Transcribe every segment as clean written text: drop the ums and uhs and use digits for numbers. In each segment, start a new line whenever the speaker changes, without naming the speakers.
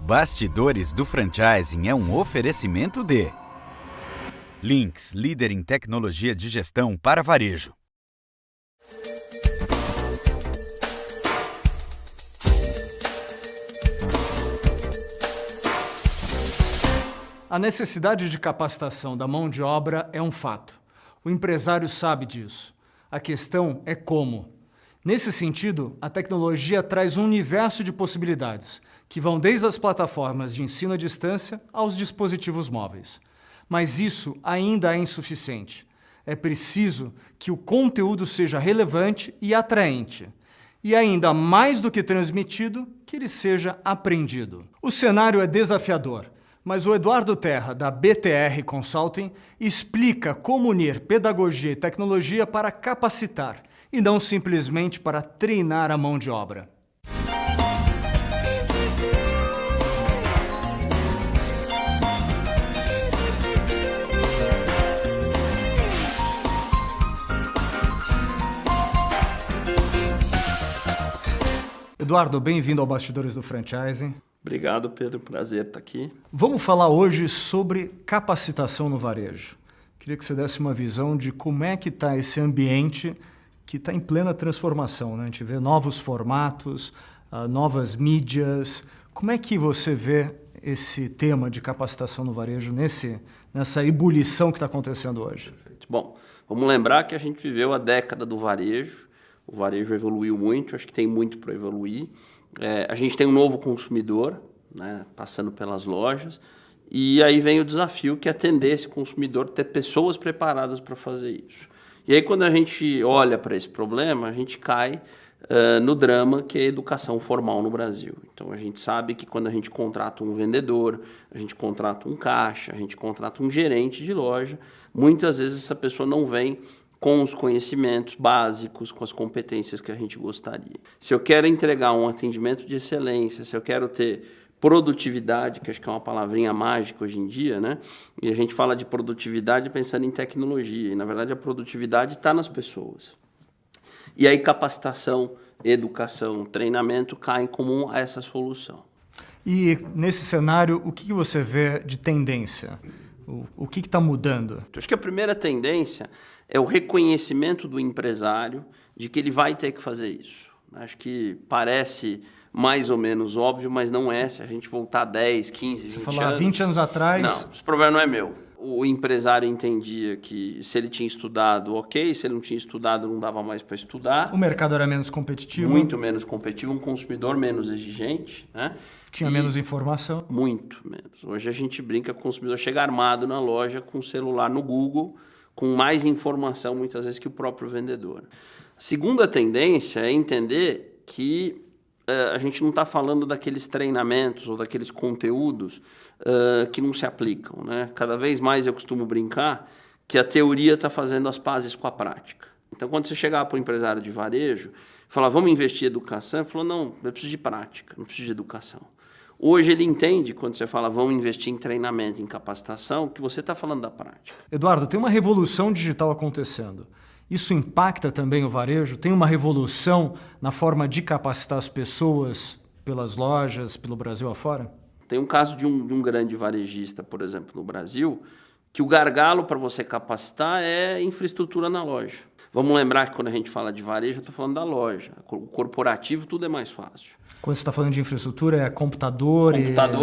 Bastidores do Franchising é um oferecimento de Lynx, líder em tecnologia de gestão para varejo.
A necessidade de capacitação da mão de obra é um fato. O empresário sabe disso. A questão é como. Nesse sentido, a tecnologia traz um universo de possibilidades, que vão desde as plataformas de ensino à distância aos dispositivos móveis. Mas isso ainda é insuficiente. É preciso que o conteúdo seja relevante e atraente. E ainda mais do que transmitido, que ele seja aprendido. O cenário é desafiador, mas o Eduardo Terra, da BTR Consulting, explica como unir pedagogia e tecnologia para capacitar, e não simplesmente para treinar a mão de obra. Eduardo, bem-vindo ao Bastidores do Franchising.
Obrigado, Pedro. Prazer estar aqui.
Vamos falar hoje sobre capacitação no varejo. Queria que você desse uma visão de como é que está esse ambiente que está em plena transformação, né? A gente vê novos formatos, novas mídias. Como é que você vê esse tema de capacitação no varejo nessa ebulição que está acontecendo hoje?
Perfeito. Bom, vamos lembrar que a gente viveu a década do varejo. O varejo evoluiu muito, acho que tem muito para evoluir. A gente tem um novo consumidor, né, passando pelas lojas, e aí vem o desafio que é atender esse consumidor, ter pessoas preparadas para fazer isso. E aí quando a gente olha para esse problema, a gente cai no drama que é a educação formal no Brasil. Então a gente sabe que quando a gente contrata um vendedor, a gente contrata um caixa, a gente contrata um gerente de loja, muitas vezes essa pessoa não vem com os conhecimentos básicos, com as competências que a gente gostaria. Se eu quero entregar um atendimento de excelência, se eu quero ter produtividade, que acho que é uma palavrinha mágica hoje em dia, né? E a gente fala de produtividade pensando em tecnologia, e na verdade a produtividade está nas pessoas. E aí capacitação, educação, treinamento caem como essa solução.
E nesse cenário, o que você vê de tendência? O que está mudando?
Acho que a primeira tendência é o reconhecimento do empresário de que ele vai ter que fazer isso. Acho que parece mais ou menos óbvio, mas não é. Se a gente voltar 10, 15, 20 anos...
Você falar 20 anos atrás...
Não, esse problema não é meu. O empresário entendia que se ele tinha estudado, ok. Se ele não tinha estudado, não dava mais para estudar.
O mercado era menos competitivo.
Muito menos competitivo, um consumidor menos exigente, né?
Tinha menos informação.
Muito menos. Hoje a gente brinca que o consumidor chega armado na loja com o celular no Google, com mais informação muitas vezes que o próprio vendedor. A segunda tendência é entender que a gente não está falando daqueles treinamentos ou daqueles conteúdos que não se aplicam, né? Cada vez mais eu costumo brincar que a teoria está fazendo as pazes com a prática. Então, quando você chegar para o empresário de varejo e falar, vamos investir em educação, ele falou, não, eu preciso de prática, não preciso de educação. Hoje ele entende, quando você fala, vamos investir em treinamento, em capacitação, que você está falando da prática.
Eduardo, tem uma revolução digital acontecendo. Isso impacta também o varejo? Tem uma revolução na forma de capacitar as pessoas pelas lojas, pelo Brasil afora?
Tem um caso de um grande varejista, por exemplo, no Brasil, que o gargalo para você capacitar é infraestrutura na loja. Vamos lembrar que quando a gente fala de varejo, eu estou falando da loja. O corporativo, tudo é mais fácil.
Quando você está falando de infraestrutura, é computador...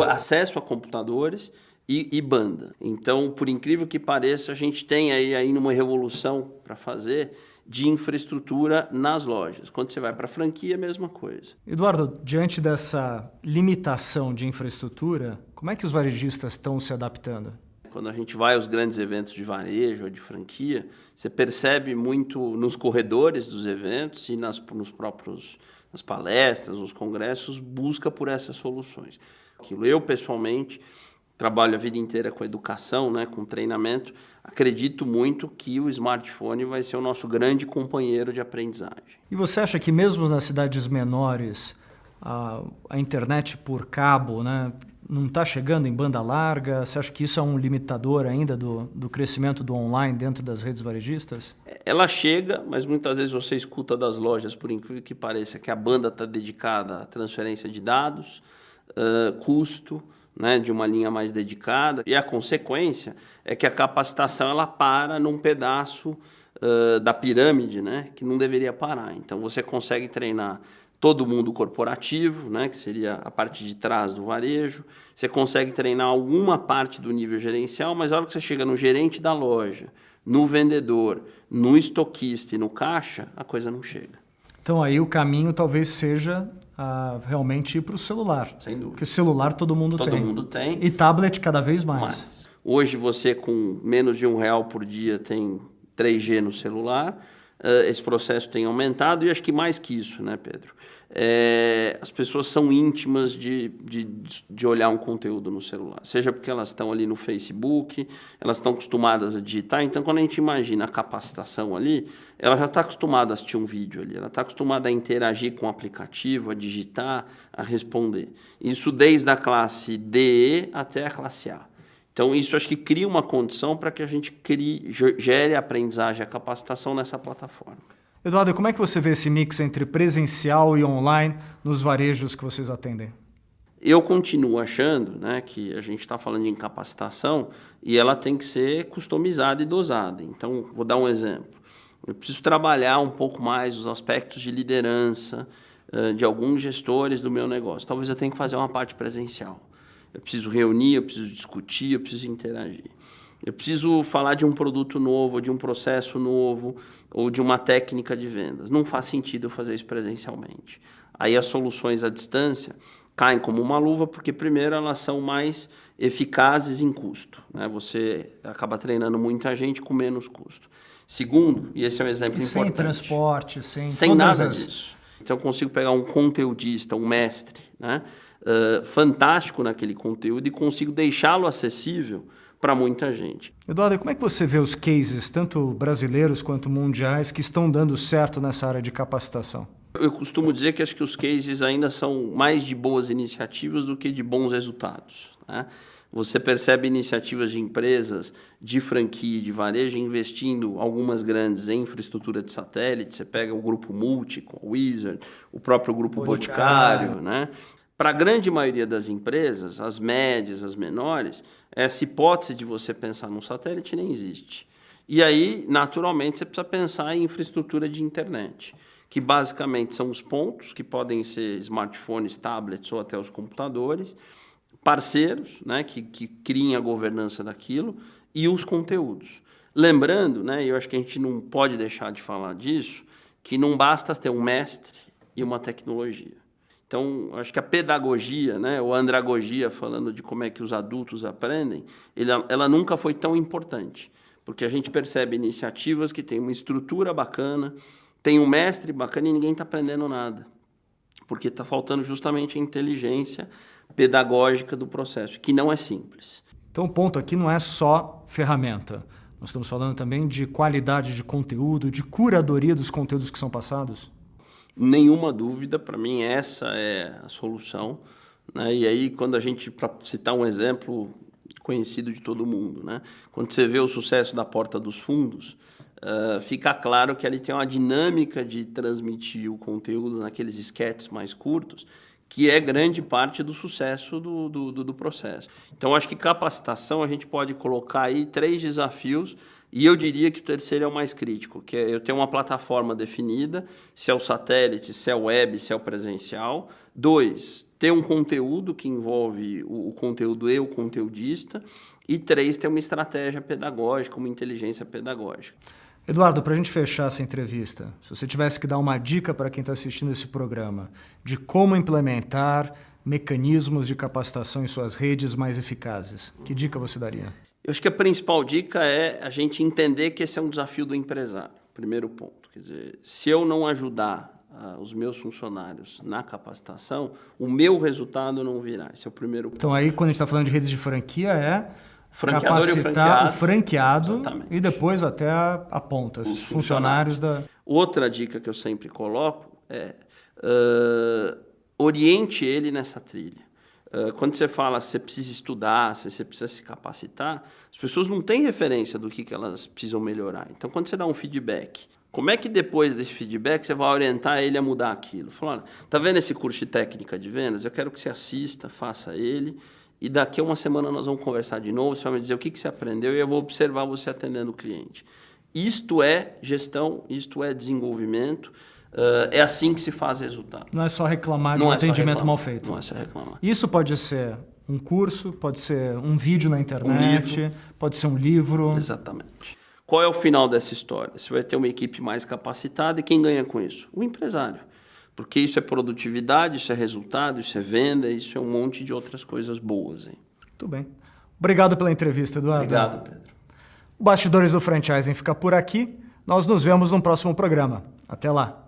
Acesso a computadores e banda. Então, por incrível que pareça, a gente tem aí uma revolução para fazer de infraestrutura nas lojas. Quando você vai para a franquia, a mesma coisa.
Eduardo, diante dessa limitação de infraestrutura, como é que os varejistas estão se adaptando?
Quando a gente vai aos grandes eventos de varejo ou de franquia, você percebe muito nos corredores dos eventos e nas palestras, nos congressos, busca por essas soluções. Eu, pessoalmente, trabalho a vida inteira com educação, né, com treinamento, acredito muito que o smartphone vai ser o nosso grande companheiro de aprendizagem.
E você acha que mesmo nas cidades menores, a internet por cabo, né, não está chegando em banda larga? Você acha que isso é um limitador ainda do crescimento do online dentro das redes varejistas?
Ela chega, mas muitas vezes você escuta das lojas, por incrível que pareça, que a banda está dedicada à transferência de dados, custo, né, de uma linha mais dedicada. E a consequência é que a capacitação ela para num pedaço da pirâmide, né, que não deveria parar. Então, você consegue treinar todo mundo corporativo, né, que seria a parte de trás do varejo. Você consegue treinar alguma parte do nível gerencial, mas na hora que você chega no gerente da loja, no vendedor, no estoquista e no caixa, a coisa não chega.
Então aí o caminho talvez seja realmente ir para o celular.
Sem dúvida.
Porque celular todo mundo tem.
Todo mundo tem.
E tablet cada vez mais.
Mas hoje você com menos de R$1 por dia tem 3G no celular. Esse processo tem aumentado e acho que mais que isso, né, Pedro? As pessoas são íntimas de olhar um conteúdo no celular, seja porque elas estão ali no Facebook, elas estão acostumadas a digitar. Então, quando a gente imagina a capacitação ali, ela já está acostumada a assistir um vídeo ali, ela está acostumada a interagir com o aplicativo, a digitar, a responder. Isso desde a classe DE até a classe A. Então, isso acho que cria uma condição para que a gente gere a aprendizagem, a capacitação nessa plataforma.
Eduardo, como é que você vê esse mix entre presencial e online nos varejos que vocês atendem?
Eu continuo achando, né, que a gente está falando em capacitação e ela tem que ser customizada e dosada. Então, vou dar um exemplo. Eu preciso trabalhar um pouco mais os aspectos de liderança de alguns gestores do meu negócio. Talvez eu tenha que fazer uma parte presencial. Eu preciso reunir, eu preciso discutir, eu preciso interagir. Eu preciso falar de um produto novo, de um processo novo ou de uma técnica de vendas. Não faz sentido eu fazer isso presencialmente. Aí as soluções à distância caem como uma luva porque, primeiro, elas são mais eficazes em custo, né? Você acaba treinando muita gente com menos custo. Segundo, e esse é um exemplo importante.
Sem transporte,
sem nada disso. Então, eu consigo pegar um conteudista, um mestre, né? Fantástico naquele conteúdo e consigo deixá-lo acessível para muita gente.
Eduardo, como é que você vê os cases, tanto brasileiros quanto mundiais, que estão dando certo nessa área de capacitação?
Eu costumo dizer que acho que os cases ainda são mais de boas iniciativas do que de bons resultados, né? Você percebe iniciativas de empresas de franquia e de varejo investindo algumas grandes em infraestrutura de satélite. Você pega o grupo Multi, com a Wizard, o próprio grupo Boticário, né? Para a grande maioria das empresas, as médias, as menores, essa hipótese de você pensar num satélite nem existe. E aí, naturalmente, você precisa pensar em infraestrutura de internet, que basicamente são os pontos, que podem ser smartphones, tablets ou até os computadores, parceiros, né, que criem a governança daquilo, e os conteúdos. Lembrando, né, eu acho que a gente não pode deixar de falar disso, que não basta ter um mestre e uma tecnologia. Então, acho que a pedagogia, né, ou a andragogia, falando de como é que os adultos aprendem, ela nunca foi tão importante, porque a gente percebe iniciativas que têm uma estrutura bacana, tem um mestre bacana e ninguém está aprendendo nada, porque está faltando justamente a inteligência pedagógica do processo, que não é simples.
Então, o ponto aqui não é só ferramenta. Nós estamos falando também de qualidade de conteúdo, de curadoria dos conteúdos que são passados.
Nenhuma dúvida, para mim essa é a solução, né? E aí, quando a gente, para citar um exemplo conhecido de todo mundo, né? Quando você vê o sucesso da Porta dos Fundos, fica claro que ali tem uma dinâmica de transmitir o conteúdo naqueles esquetes mais curtos, que é grande parte do sucesso do processo. Então, acho que capacitação a gente pode colocar aí 3 desafios. E eu diria que o terceiro é o mais crítico, que é eu ter uma plataforma definida, se é o satélite, se é o web, se é o presencial. 2, ter um conteúdo que envolve o conteúdo e o conteudista. E 3, ter uma estratégia pedagógica, uma inteligência pedagógica.
Eduardo, para a gente fechar essa entrevista, se você tivesse que dar uma dica para quem está assistindo esse programa de como implementar mecanismos de capacitação em suas redes mais eficazes, que dica você daria?
Eu acho que a principal dica é a gente entender que esse é um desafio do empresário, primeiro ponto. Quer dizer, se eu não ajudar os meus funcionários na capacitação, o meu resultado não virá. Esse é o primeiro ponto.
Então, aí, quando a gente está falando de redes de franquia, é
capacitar
o franqueado
exatamente.
E depois até a ponta, os funcionários da...
Outra dica que eu sempre coloco é oriente ele nessa trilha. Quando você fala se você precisa estudar, se você precisa se capacitar, as pessoas não têm referência do que elas precisam melhorar. Então, quando você dá um feedback Como é que depois desse feedback você vai orientar ele a mudar aquilo? Falando, tá vendo esse curso de técnica de vendas? Eu quero que você assista, faça ele, e daqui a uma semana nós vamos conversar de novo, você vai me dizer o que você aprendeu e eu vou observar você atendendo o cliente. Isto é gestão, isto é desenvolvimento, é assim que se faz resultado.
Não é só reclamar de um atendimento mal feito.
Não é só reclamar.
Isso pode ser um curso, pode ser um vídeo na internet, pode ser um livro.
Exatamente. Qual é o final dessa história? Você vai ter uma equipe mais capacitada e quem ganha com isso? O empresário. Porque isso é produtividade, isso é resultado, isso é venda, isso é um monte de outras coisas boas. Hein?
Muito bem. Obrigado pela entrevista, Eduardo.
Obrigado, Pedro.
O Bastidores do Franchising fica por aqui. Nós nos vemos no próximo programa. Até lá.